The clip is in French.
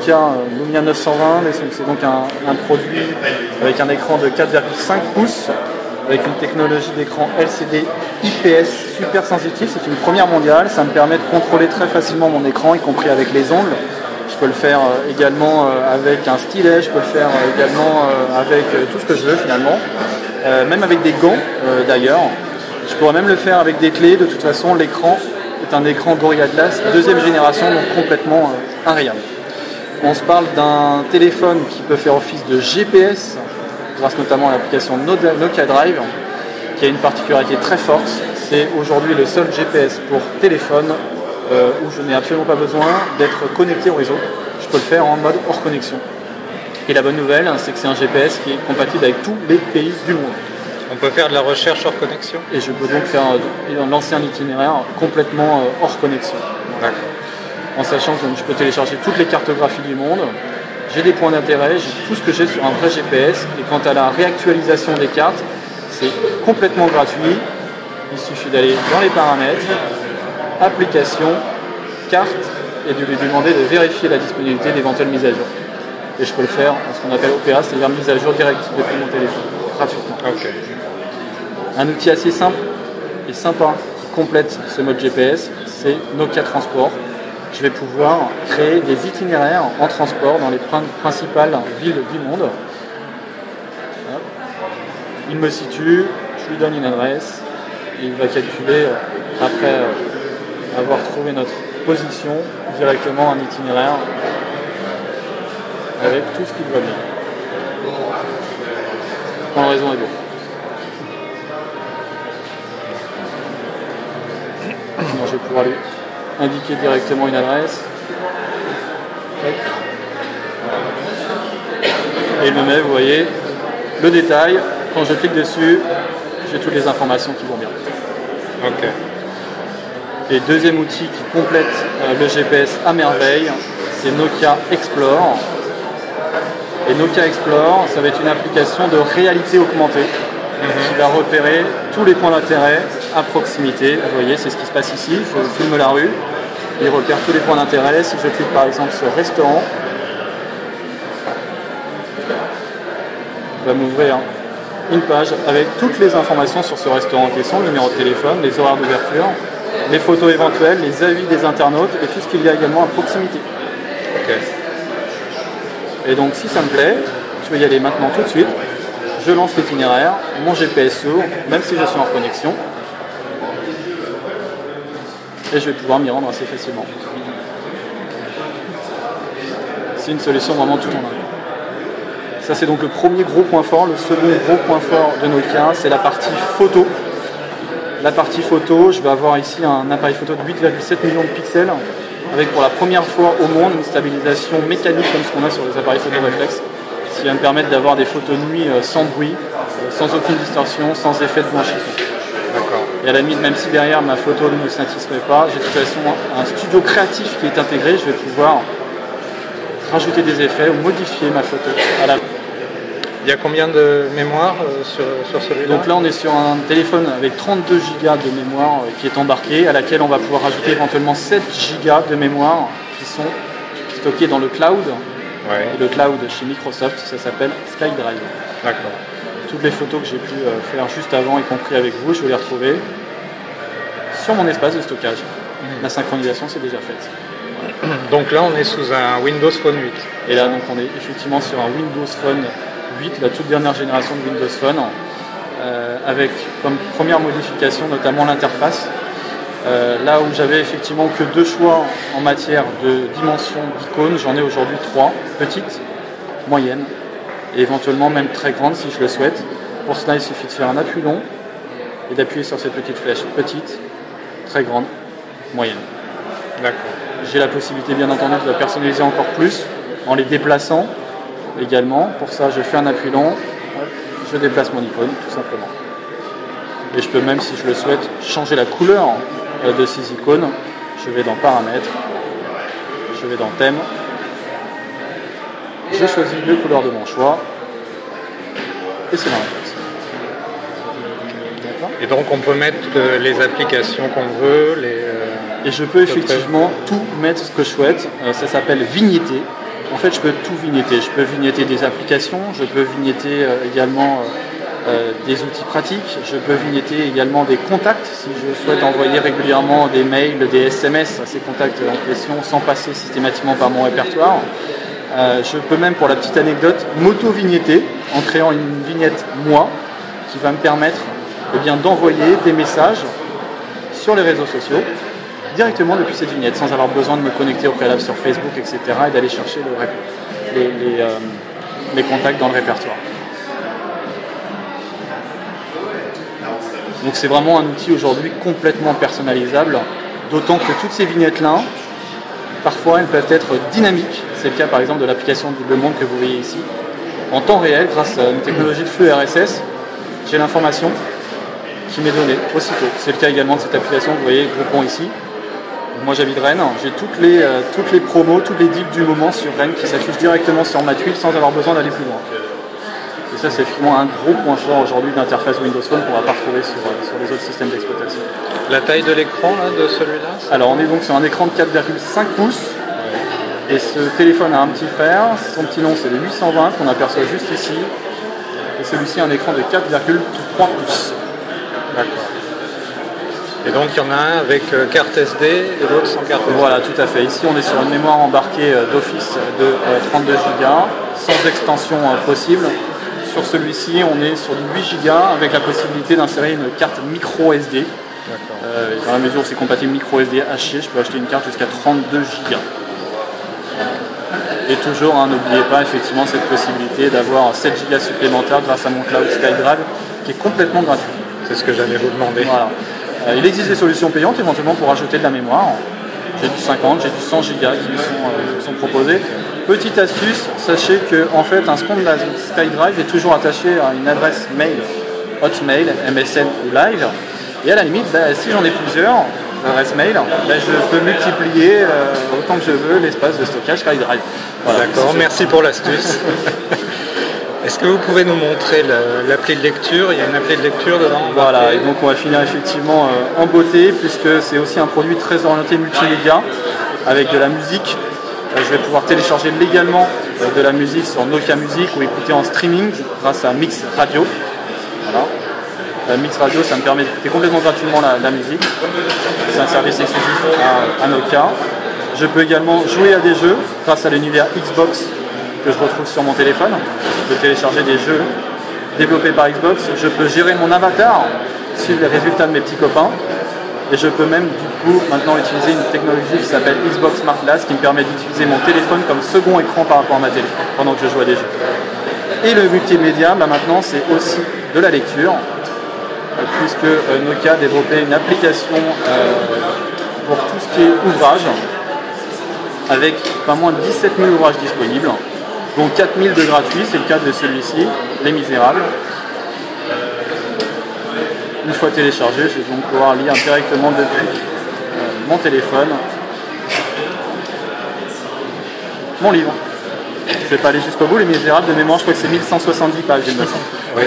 Nokia Lumia 920, c'est donc un produit avec un écran de 4,5 pouces, avec une technologie d'écran LCD IPS super sensitif. C'est une première mondiale, ça me permet de contrôler très facilement mon écran, y compris avec les ongles. Je peux le faire également avec un stylet, je peux le faire également avec tout ce que je veux finalement, même avec des gants d'ailleurs. Je pourrais même le faire avec des clés. De toute façon, l'écran est un écran Gorilla Glass deuxième génération, donc complètement invariable. On se parle d'un téléphone qui peut faire office de GPS, grâce notamment à l'application Nokia Drive, qui a une particularité très forte. C'est aujourd'hui le seul GPS pour téléphone où je n'ai absolument pas besoin d'être connecté au réseau. Je peux le faire en mode hors connexion. Et la bonne nouvelle, c'est que c'est un GPS qui est compatible avec tous les pays du monde. On peut faire de la recherche hors connexion. Et je peux donc lancer un itinéraire complètement hors connexion. D'accord. En sachant que je peux télécharger toutes les cartographies du monde, j'ai des points d'intérêt, j'ai tout ce que j'ai sur un vrai GPS. Et quant à la réactualisation des cartes, c'est complètement gratuit. Il suffit d'aller dans les paramètres, application, carte, et de lui demander de vérifier la disponibilité d'éventuelles mises à jour. Et je peux le faire en ce qu'on appelle OPA, c'est-à-dire mise à jour directe depuis mon téléphone, gratuitement. Okay. Un outil assez simple et sympa qui complète ce mode GPS, c'est Nokia Transport. Je vais pouvoir créer des itinéraires en transport dans les principales villes du monde. Hop. Il me situe, je lui donne une adresse, et il va calculer, après avoir trouvé notre position, directement un itinéraire avec tout ce qui va bien. Quand la raison est beau. Je vais pouvoir lui indiquer directement une adresse. Et il me met, vous voyez, le détail. Quand je clique dessus, j'ai toutes les informations qui vont bien. Ok. Et deuxième outil qui complète le GPS à merveille, c'est Nokia Explore. Et Nokia Explore, ça va être une application de réalité augmentée qui va repérer tous les points d'intérêt à proximité. Vous voyez, c'est ce qui se passe ici. Je filme la rue, il repère tous les points d'intérêt. Si je clique par exemple sur restaurant, il va m'ouvrir une page avec toutes les informations sur ce restaurant qui sont le numéro de téléphone, les horaires d'ouverture, les photos éventuelles, les avis des internautes et tout ce qu'il y a également à proximité. Okay. Et donc si ça me plaît, je vais y aller maintenant tout de suite. Je lance l'itinéraire, mon GPS s'ouvre, même si je suis en connexion. Et je vais pouvoir m'y rendre assez facilement. C'est une solution vraiment tout en un. Ça c'est donc le premier gros point fort. Le second gros point fort de Nokia, c'est la partie photo. La partie photo, je vais avoir ici un appareil photo de 8,7 millions de pixels, avec pour la première fois au monde une stabilisation mécanique comme ce qu'on a sur les appareils photo réflexes, ce qui va me permettre d'avoir des photos de nuit sans bruit, sans aucune distorsion, sans effet de blanchissement. D'accord. Et à la limite, même si derrière ma photo ne satisfait pas, j'ai de toute façon un studio créatif qui est intégré, je vais pouvoir rajouter des effets ou modifier ma photo à la. Il y a combien de mémoire sur celui-là? Donc là on est sur un téléphone avec 32 Go de mémoire qui est embarqué, à laquelle on va pouvoir rajouter éventuellement 7 Go de mémoire qui sont stockés dans le cloud. Ouais. Et le cloud chez Microsoft, ça s'appelle SkyDrive. D'accord. Toutes les photos que j'ai pu faire juste avant, y compris avec vous, je vais les retrouver sur mon espace de stockage. La synchronisation c'est déjà faite. Donc là on est sous un Windows Phone 8. Et là donc on est effectivement sur un Windows Phone 8, la toute dernière génération de Windows Phone, avec comme première modification notamment l'interface. Là où j'avais effectivement que 2 choix en matière de dimension d'icônes, j'en ai aujourd'hui 3, petites, moyennes, et éventuellement même très grandes si je le souhaite. Pour cela il suffit de faire un appui long et d'appuyer sur cette petite flèche, petite, très grande, moyenne. D'accord. J'ai la possibilité bien entendu de la personnaliser encore plus en les déplaçant également. Pour ça je fais un appui long, je déplace mon icône tout simplement. Et je peux même, si je le souhaite, changer la couleur de ces icônes. Je vais dans paramètres, je vais dans thème, je choisis les couleurs de mon choix et c'est dans la tête. Et donc on peut mettre les applications qu'on veut, et je peux effectivement tout mettre ce que je souhaite. Ça s'appelle vignetter. En fait, je peux tout vignetter. Je peux vignetter des applications, je peux vignetter également des outils pratiques, je peux vignetter également des contacts si je souhaite envoyer régulièrement des mails, des SMS à ces contacts en question sans passer systématiquement par mon répertoire. Je peux même, pour la petite anecdote, m'auto-vignetter en créant une vignette moi qui va me permettre d'envoyer des messages sur les réseaux sociaux directement depuis cette vignette sans avoir besoin de me connecter au préalable sur Facebook, etc. et d'aller chercher les contacts dans le répertoire. Donc c'est vraiment un outil aujourd'hui complètement personnalisable, d'autant que toutes ces vignettes-là, parfois elles peuvent être dynamiques. C'est le cas par exemple de l'application Double Monde que vous voyez ici. En temps réel, grâce à une technologie de flux RSS, j'ai l'information qui m'est donnée aussitôt. C'est le cas également de cette application que vous voyez, Groupon ici. Moi j'habite Rennes, j'ai toutes les promos, tous les deals du moment sur Rennes qui s'affichent directement sur ma tuile sans avoir besoin d'aller plus loin. Et ça c'est effectivement un gros point fort aujourd'hui d'interface Windows Phone qu'on ne va pas retrouver sur les autres systèmes d'exploitation. La taille de l'écran de celui-là? Alors on est donc sur un écran de 4,5 pouces. Et ce téléphone a un petit frère, son petit nom c'est le 820 qu'on aperçoit juste ici. Et celui-ci a un écran de 4,3 pouces. D'accord. Et donc il y en a un avec carte SD et l'autre sans carte SD. Voilà, tout à fait. Ici on est sur une mémoire embarquée d'Office de 32 Go, sans extension possible. Sur celui-ci on est sur du 8 Go avec la possibilité d'insérer une carte micro SD. Dans la mesure où c'est compatible micro SD haché, je peux acheter une carte jusqu'à 32 Go. Et toujours, n'oubliez pas effectivement cette possibilité d'avoir 7 Go supplémentaires grâce à mon cloud SkyDrive qui est complètement gratuit. C'est ce que j'allais vous demander. Voilà. Il existe des solutions payantes éventuellement pour ajouter de la mémoire. J'ai du 50, j'ai du 100 Go qui me sont proposés. Petite astuce, sachez que en fait, un compte de la SkyDrive est toujours attaché à une adresse mail, Hotmail, MSN ou Live. Et à la limite, si j'en ai plusieurs adresses mail, je peux multiplier autant que je veux l'espace de stockage SkyDrive. Voilà, d'accord, merci pour l'astuce. Est-ce que vous pouvez nous montrer l'appli de lecture? Il y a une appli de lecture dedans. Voilà, et donc on va finir effectivement en beauté, puisque c'est aussi un produit très orienté multimédia, avec de la musique. Je vais pouvoir télécharger légalement de la musique sur Nokia Music ou écouter en streaming grâce à Mix Radio. Voilà. Mix Radio, ça me permet d'écouter complètement gratuitement la musique. C'est un service exclusif à Nokia. Je peux également jouer à des jeux grâce à l'univers Xbox que je retrouve sur mon téléphone. Je peux télécharger des jeux développés par Xbox. Je peux gérer mon avatar, suivre les résultats de mes petits copains. Et je peux même du coup maintenant utiliser une technologie qui s'appelle Xbox Smart Glass qui me permet d'utiliser mon téléphone comme second écran par rapport à ma télé pendant que je joue à des jeux. Et le multimédia, maintenant c'est aussi de la lecture, puisque Nokia a développé une application pour tout ce qui est ouvrage, avec pas moins de 17 000 ouvrages disponibles, dont 4 000 de gratuits, c'est le cas de celui-ci, Les Misérables. Une fois téléchargé, je vais donc pouvoir lire directement depuis mon téléphone mon livre. Je ne vais pas aller jusqu'au bout, Les Misérables, de mémoire, je crois que c'est 1170 pages, il me semble. Oui.